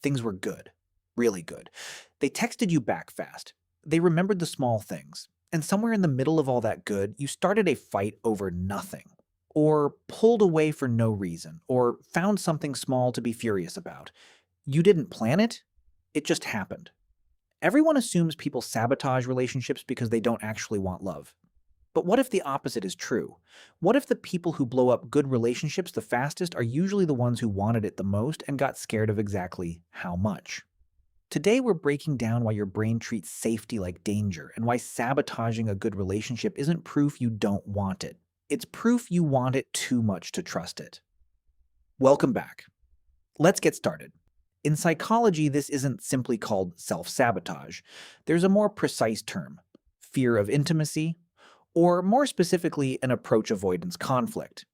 Things were good. Really good. They texted you back fast. They remembered the small things. And somewhere in the middle of all that good, you started a fight over nothing. Or pulled away for no reason. Or found something small to be furious about. You didn't plan it. It just happened. Everyone assumes people sabotage relationships because they don't actually want love. But what if the opposite is true? What if the people who blow up good relationships the fastest are usually the ones who wanted it the most and got scared of exactly how much? Today, we're breaking down why your brain treats safety like danger and why sabotaging a good relationship isn't proof you don't want it. It's proof you want it too much to trust it. Welcome back. Let's get started. In psychology, this isn't simply called self-sabotage. There's a more precise term: fear of intimacy, or more specifically, an approach-avoidance conflict.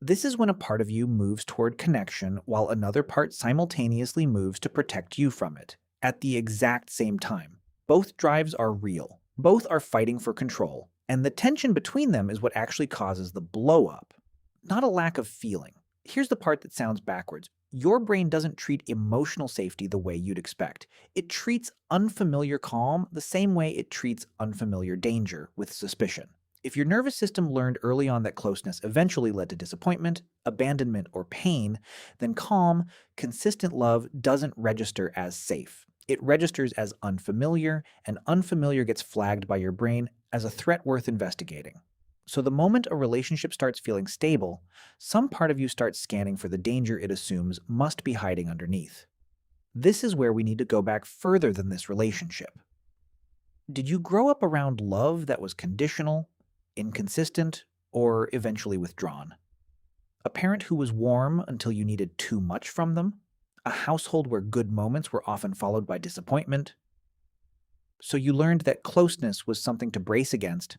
This is when a part of you moves toward connection while another part simultaneously moves to protect you from it, at the exact same time. Both drives are real. Both are fighting for control, and the tension between them is what actually causes the blow-up, not a lack of feeling. Here's the part that sounds backwards. Your brain doesn't treat emotional safety the way you'd expect. It treats unfamiliar calm the same way it treats unfamiliar danger, with suspicion. If your nervous system learned early on that closeness eventually led to disappointment, abandonment, or pain, then calm, consistent love doesn't register as safe. It registers as unfamiliar, and unfamiliar gets flagged by your brain as a threat worth investigating. So the moment a relationship starts feeling stable, some part of you starts scanning for the danger it assumes must be hiding underneath. This is where we need to go back further than this relationship. Did you grow up around love that was conditional, inconsistent, or eventually withdrawn? A parent who was warm until you needed too much from them? A household where good moments were often followed by disappointment? So you learned that closeness was something to brace against,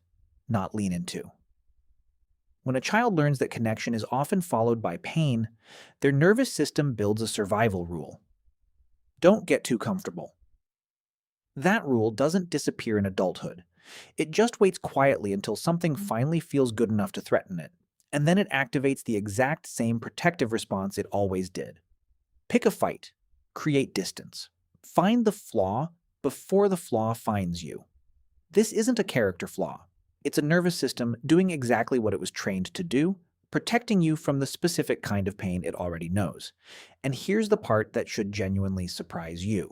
not lean into. When a child learns that connection is often followed by pain, their nervous system builds a survival rule. Don't get too comfortable. That rule doesn't disappear in adulthood. It just waits quietly until something finally feels good enough to threaten it, and then it activates the exact same protective response it always did. Pick a fight. Create distance. Find the flaw before the flaw finds you. This isn't a character flaw. It's a nervous system doing exactly what it was trained to do, protecting you from the specific kind of pain it already knows. And here's the part that should genuinely surprise you.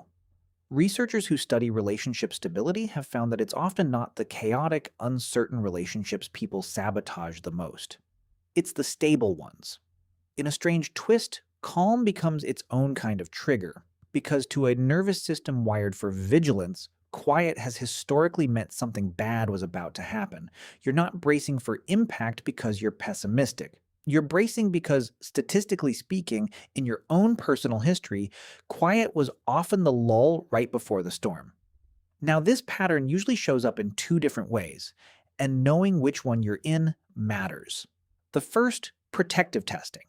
Researchers who study relationship stability have found that it's often not the chaotic, uncertain relationships people sabotage the most. It's the stable ones. In a strange twist, calm becomes its own kind of trigger, because to a nervous system wired for vigilance, quiet has historically meant something bad was about to happen. You're not bracing for impact because you're pessimistic. You're bracing because, statistically speaking, in your own personal history, quiet was often the lull right before the storm. Now, this pattern usually shows up in two different ways, and knowing which one you're in matters. The first, protective testing.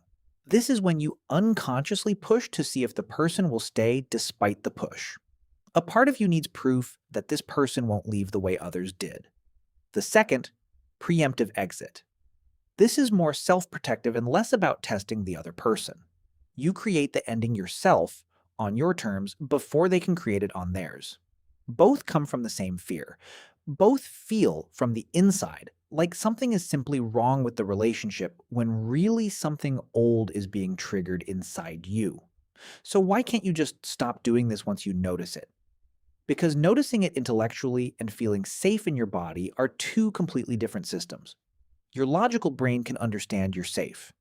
This is when you unconsciously push to see if the person will stay despite the push. A part of you needs proof that this person won't leave the way others did. The second, preemptive exit. This is more self-protective and less about testing the other person. You create the ending yourself, on your terms, before they can create it on theirs. Both come from the same fear. Both feel from the inside like something is simply wrong with the relationship when really something old is being triggered inside you. So why can't you just stop doing this once you notice it? Because noticing it intellectually and feeling safe in your body are two completely different systems. Your logical brain can understand you're safe.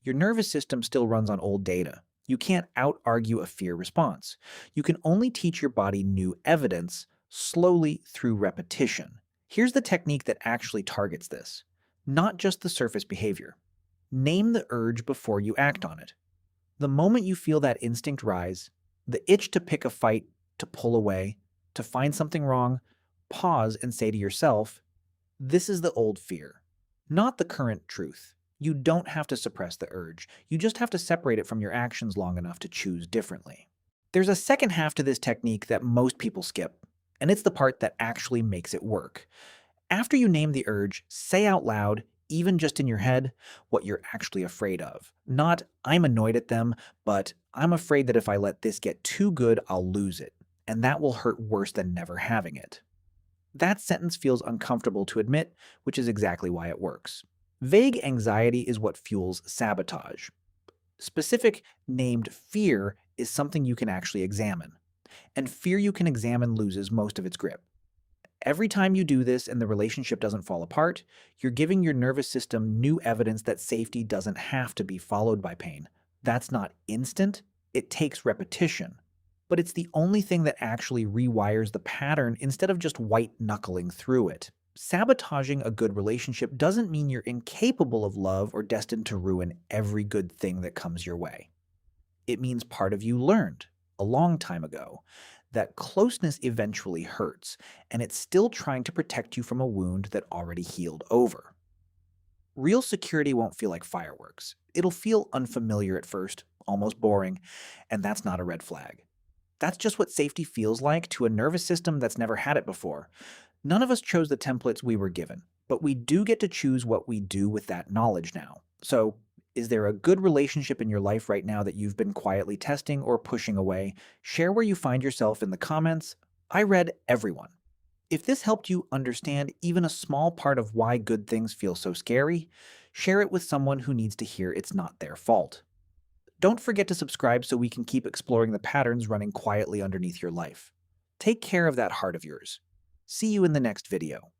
Your nervous system still runs on old data. You can't out-argue a fear response. You can only teach your body new evidence, slowly through repetition. Here's the technique that actually targets this, not just the surface behavior. Name the urge before you act on it. The moment you feel that instinct rise, the itch to pick a fight, to pull away, to find something wrong, pause and say to yourself, this is the old fear, not the current truth. You don't have to suppress the urge. You just have to separate it from your actions long enough to choose differently. There's a second half to this technique that most people skip, and it's the part that actually makes it work. After you name the urge, say out loud, even just in your head, what you're actually afraid of. Not, I'm annoyed at them, but I'm afraid that if I let this get too good, I'll lose it. And that will hurt worse than never having it. That sentence feels uncomfortable to admit, which is exactly why it works. Vague anxiety is what fuels sabotage. Specific, named fear is something you can actually examine. And fear you can examine loses most of its grip. Every time you do this and the relationship doesn't fall apart, you're giving your nervous system new evidence that safety doesn't have to be followed by pain. That's not instant, it takes repetition. But it's the only thing that actually rewires the pattern instead of just white knuckling through it. Sabotaging a good relationship doesn't mean you're incapable of love or destined to ruin every good thing that comes your way. It means part of you learned, a long time ago, that closeness eventually hurts, and it's still trying to protect you from a wound that already healed over. Real security won't feel like fireworks. It'll feel unfamiliar at first, almost boring, and that's not a red flag. That's just what safety feels like to a nervous system that's never had it before. None of us chose the templates we were given, but we do get to choose what we do with that knowledge now. So, is there a good relationship in your life right now that you've been quietly testing or pushing away? Share where you find yourself in the comments. I read everyone. If this helped you understand even a small part of why good things feel so scary, share it with someone who needs to hear it's not their fault. Don't forget to subscribe so we can keep exploring the patterns running quietly underneath your life. Take care of that heart of yours. See you in the next video.